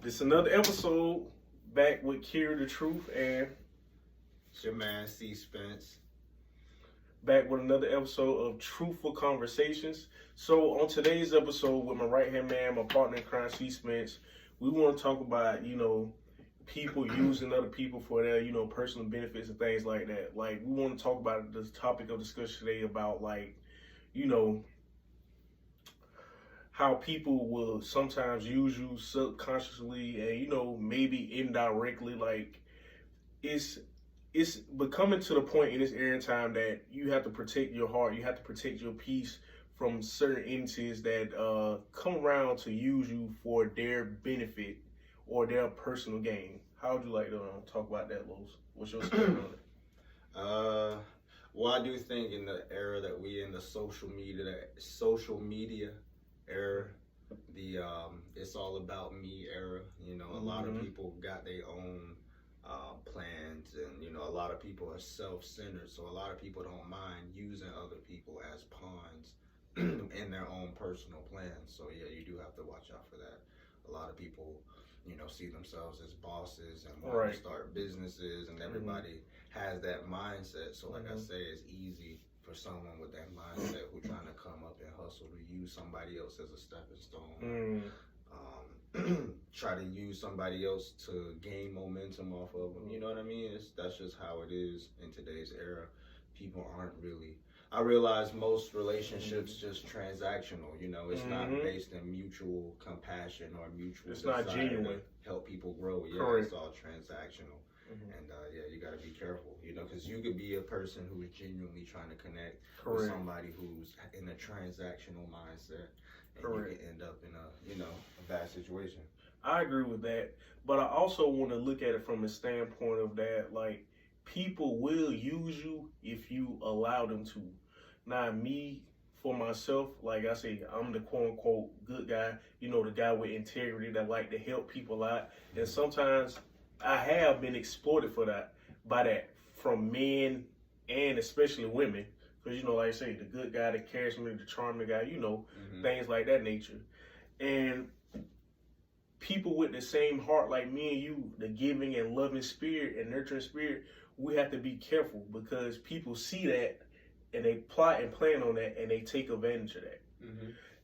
This another episode back with Kira the Truth and It's your man C Spence. back with another episode of Truthful Conversations. So on today's episode with my right hand man, my partner in crime, C Spence, we want to talk about, people using other people for their, personal benefits and things like that. Like we want to talk about this topic of discussion today about how people will sometimes use you subconsciously and maybe indirectly. Like it's becoming to the point in this era and time that you have to protect your heart, you have to protect your peace from certain entities that come around to use you for their benefit or their personal gain. How would you like to talk about that, Los? What's your opinion on it? Well, I do think in the era that we in, the social media era, the it's all about me era. A lot of people got their own plans, and a lot of people are self-centered. So a lot of people don't mind using other people as pawns in their own personal plans. So yeah, you do have to watch out for that. A lot of people, see themselves as bosses and want to start businesses, and everybody has that mindset. So like I say, it's easy for someone with that mindset who's trying to come up and hustle to use somebody else as a stepping stone. Try to use somebody else to gain momentum off of them. You know what I mean? That's just how it is in today's era. People aren't really. I realize most relationships just transactional. It's not based in mutual compassion or mutual. It's not genuine. To help people grow. Yeah, Correct. It's all transactional. And you got to be careful, because you could be a person who is genuinely trying to connect with somebody who's in a transactional mindset, and you can end up in a bad situation. I agree with that, but I also want to look at it from a standpoint of that, like, people will use you if you allow them to. Now, me, for myself, like I say, I'm the quote-unquote good guy, the guy with integrity that like to help people out, and sometimes I have been exploited by that from men and especially women. Because, like I say, the good guy, the charismatic, the charming guy, things like that nature. And people with the same heart like me and you, the giving and loving spirit and nurturing spirit, we have to be careful because people see that and they plot and plan on that and they take advantage of that.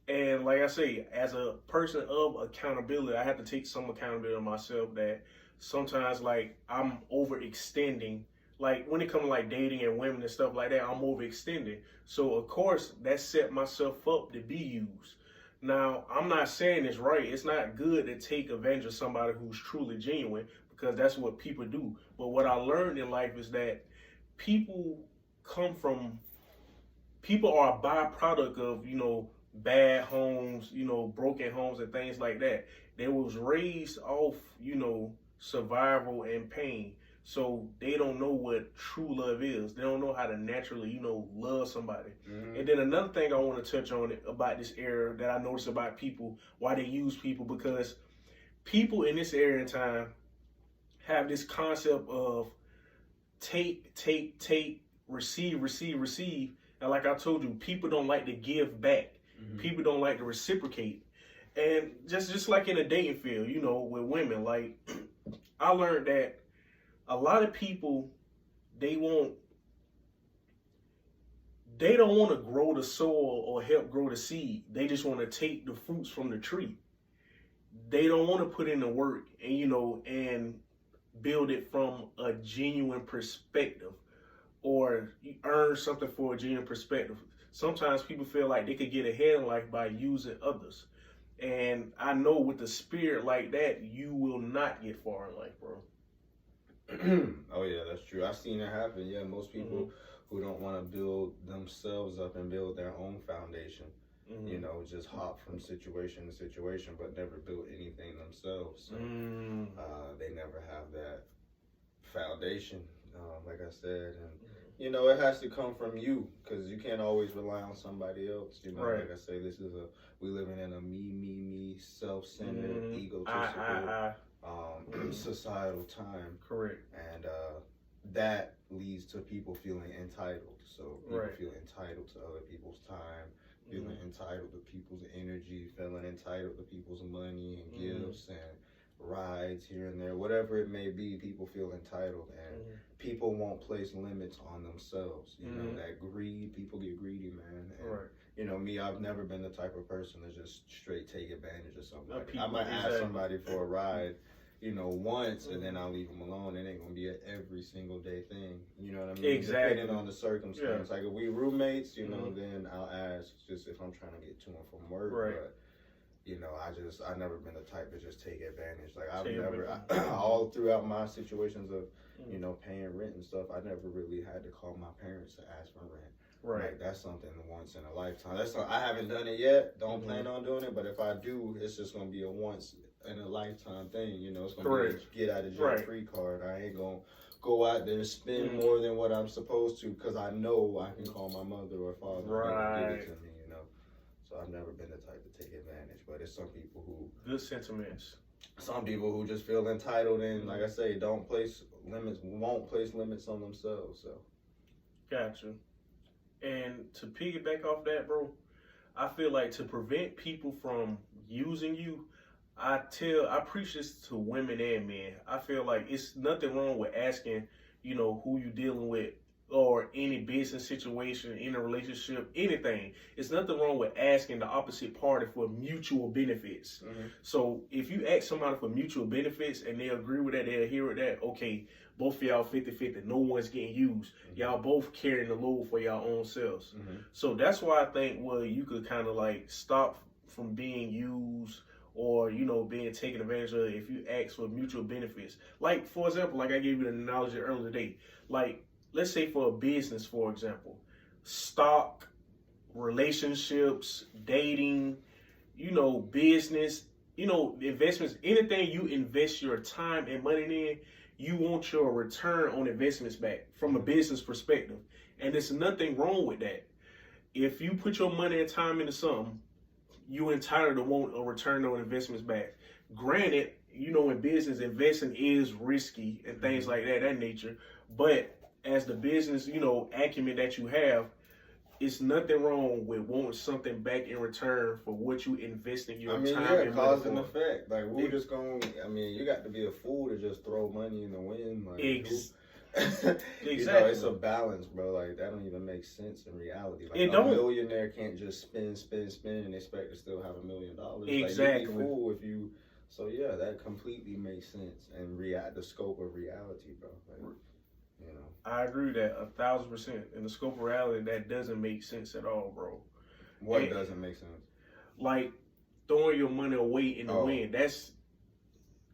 And like I say, as a person of accountability, I have to take some accountability on myself that sometimes, like, I'm overextending. Like, when it comes to, like, dating and women and stuff like that, I'm overextending. So, of course, that set myself up to be used. Now, I'm not saying it's right. It's not good to take advantage of somebody who's truly genuine because that's what people do. But what I learned in life is that people are a byproduct of, bad homes, broken homes and things like that. They was raised off, survival and pain. So they don't know what true love is. They don't know how to naturally, love somebody. And then another thing I want to touch on about this era that I notice about people, why they use people, because people in this era and time have this concept of take, receive. And like I told you, people don't like to give back. People don't like to reciprocate. And just like in the dating field, with women, like, I learned that a lot of people, they don't want to grow the soil or help grow the seed. They just want to take the fruits from the tree. They don't want to put in the work and build it from a genuine perspective or earn something for a genuine perspective. Sometimes people feel like they could get ahead in life by using others. And I know with the spirit like that, you will not get far in life, bro. Oh yeah, that's true. I've seen it happen. Yeah, most people who don't want to build themselves up and build their own foundation, just hop from situation to situation, but never build anything themselves. So they never have that foundation, like I said, and it has to come from you because you can't always rely on somebody else. Like I say, we living in a me, self-centered, egotistical. Societal time. Correct. And that leads to people feeling entitled. So people feel entitled to other people's time, feeling entitled to people's energy, feeling entitled to people's money and gifts and rides here and there, whatever it may be. People feel entitled, and people won't place limits on themselves. You know, that greed, people get greedy, man. And, you know, me, I've never been the type of person to just straight take advantage of somebody. I might ask somebody for a ride, you know, once, and then I'll leave them alone. It ain't gonna be an every single day thing. You know what I mean? Exactly. Depending on the circumstance. Like if we roommates, you know, then I'll ask just if I'm trying to get to and from work. But you know, I never been the type to just take advantage. Like I've never, all throughout my situations of, you know, paying rent and stuff, I never really had to call my parents to ask for rent. Like that's something once in a lifetime. I haven't done it yet. Don't plan on doing it. But if I do, it's just gonna be a once in a lifetime thing. You know, it's gonna be a get out of jail free card. I ain't gonna go out there and spend more than what I'm supposed to because I know I can call my mother or father and give it to me. You know, so I've never been the type to take advantage. But it's some people who good sentiments. Some people who just feel entitled and, like I say, won't place limits on themselves. So, gotcha. And to piggyback off that, bro, I feel like to prevent people from using you, I preach this to women and men. I feel like it's nothing wrong with asking, you know, who you dealing with or any business situation, in a relationship, anything. It's nothing wrong with asking the opposite party for mutual benefits. So if you ask somebody for mutual benefits and they agree with that, they adhere with that, okay, both of y'all 50-50, no one's getting used. Y'all both carrying the load for y'all own selves. So that's why I think, well, you could kind of like stop from being used or, you know, being taken advantage of if you ask for mutual benefits. Like, for example, like I gave you the analogy earlier today, like, let's say for a business, for example, stock, relationships, dating, you know, business, you know, investments, anything you invest your time and money in, you want your return on investments back from a business perspective. And there's nothing wrong with that. If you put your money and time into something, you're entitled to want a return on investments back. Granted, you know, in business, investing is risky and things like that nature. But as the business, you know, acumen that you have, it's nothing wrong with wanting something back in return for what you invest in your time and cause and effect. Like, we're just going, you got to be a fool to just throw money in the wind. Like, Exactly. You know, it's a balance, bro. Like, that don't even make sense in reality. Like, a millionaire can't just spend and expect to still have $1 million. Exactly. Like, you'd be fool if you... So, yeah, that completely makes sense. And the scope of reality, bro. Like, you know. I agree with that 1,000%. In the scope of reality, that doesn't make sense at all, bro. What doesn't make sense? Like throwing your money away in the wind. That's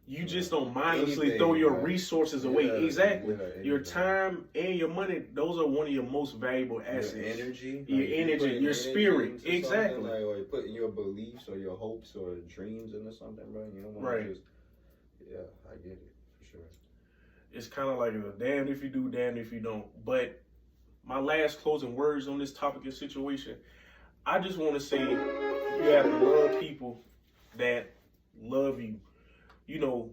you just don't mindlessly throw your resources away. Exactly. Your time and your money, those are one of your most valuable assets. Your energy. Your spirit. Exactly. Like putting your beliefs or your hopes or dreams into something, bro. You don't want to just... Yeah, I get it. For sure. It's kind of like a damn if you do, damn if you don't. But my last closing words on this topic and situation, I just want to say you have to love people that love you. You know,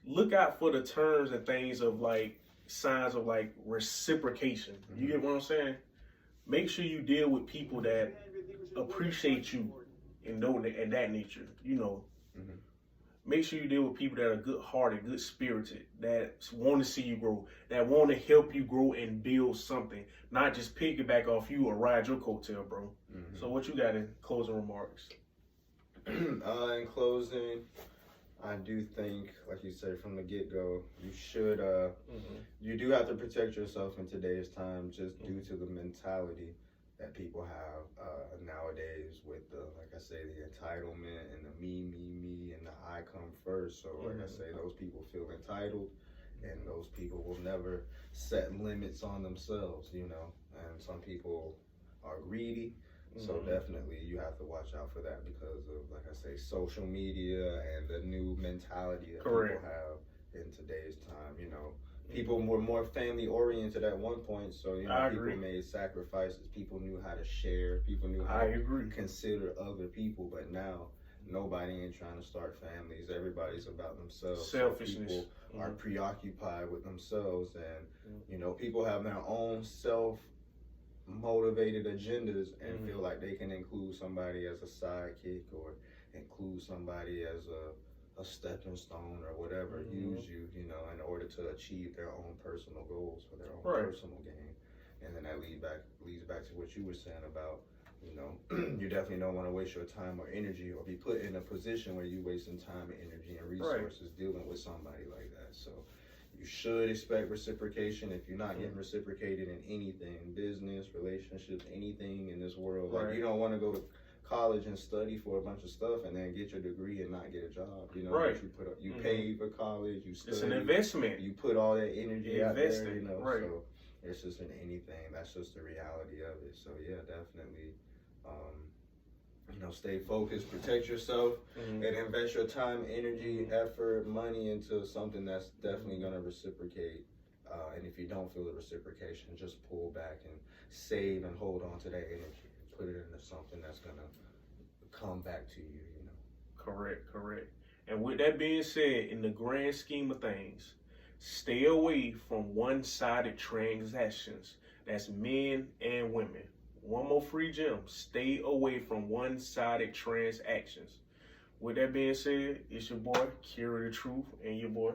look out for the terms and things of like signs of like reciprocation. You get what I'm saying? Make sure you deal with people that appreciate you and know that and that nature. You know. Make sure you deal with people that are good-hearted, good-spirited, that want to see you grow, that want to help you grow and build something, not just piggyback off you or ride your coattail, bro. So what you got in closing remarks? In closing, I do think, like you said from the get-go, you should, you do have to protect yourself in today's time just due to the mentality that people have nowadays with the, like I say, the entitlement and the me, and the I come first. So like I say, those people feel entitled and those people will never set limits on themselves, you know, and some people are greedy. So definitely you have to watch out for that because of, like I say, social media and the new mentality that people have in today's time, you know. People were more family oriented at one point, so you know people made sacrifices. People knew how to share. People knew how to consider other people. But now nobody ain't trying to start families. Everybody's about themselves. Selfishness. So people are preoccupied with themselves, and you know people have their own self-motivated agendas and feel like they can include somebody as a sidekick or include somebody as a a stepping stone or whatever, use you, you know, in order to achieve their own personal goals for their own personal gain. And then that leads back to what you were saying about, you know, you definitely don't want to waste your time or energy or be put in a position where you wasting time and energy and resources dealing with somebody like that. So you should expect reciprocation. If you're not getting reciprocated in anything, business, relationships, anything in this world, like you don't want to go to college and study for a bunch of stuff and then get your degree and not get a job. You know, you pay for college, you study. It's an investment. You put all that energy out there, you know. Right. So it's just in anything. That's just the reality of it. So yeah, definitely. You know, stay focused, protect yourself, and invest your time, energy, effort, money into something that's definitely going to reciprocate. And if you don't feel the reciprocation, just pull back and save and hold on to that energy and put it into something that's going to come back to you, you know. Correct. And with that being said, in the grand scheme of things, stay away from one-sided transactions. That's men and women. One more free gem. Stay away from one-sided transactions. With that being said, it's your boy, Kira the Truth, and your boy,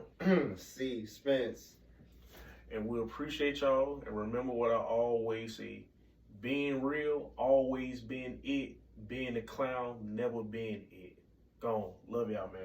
C. Spence. And we appreciate y'all. And remember what I always say. Being real, always being it. Being a clown, never being it. Gone. Love y'all, man.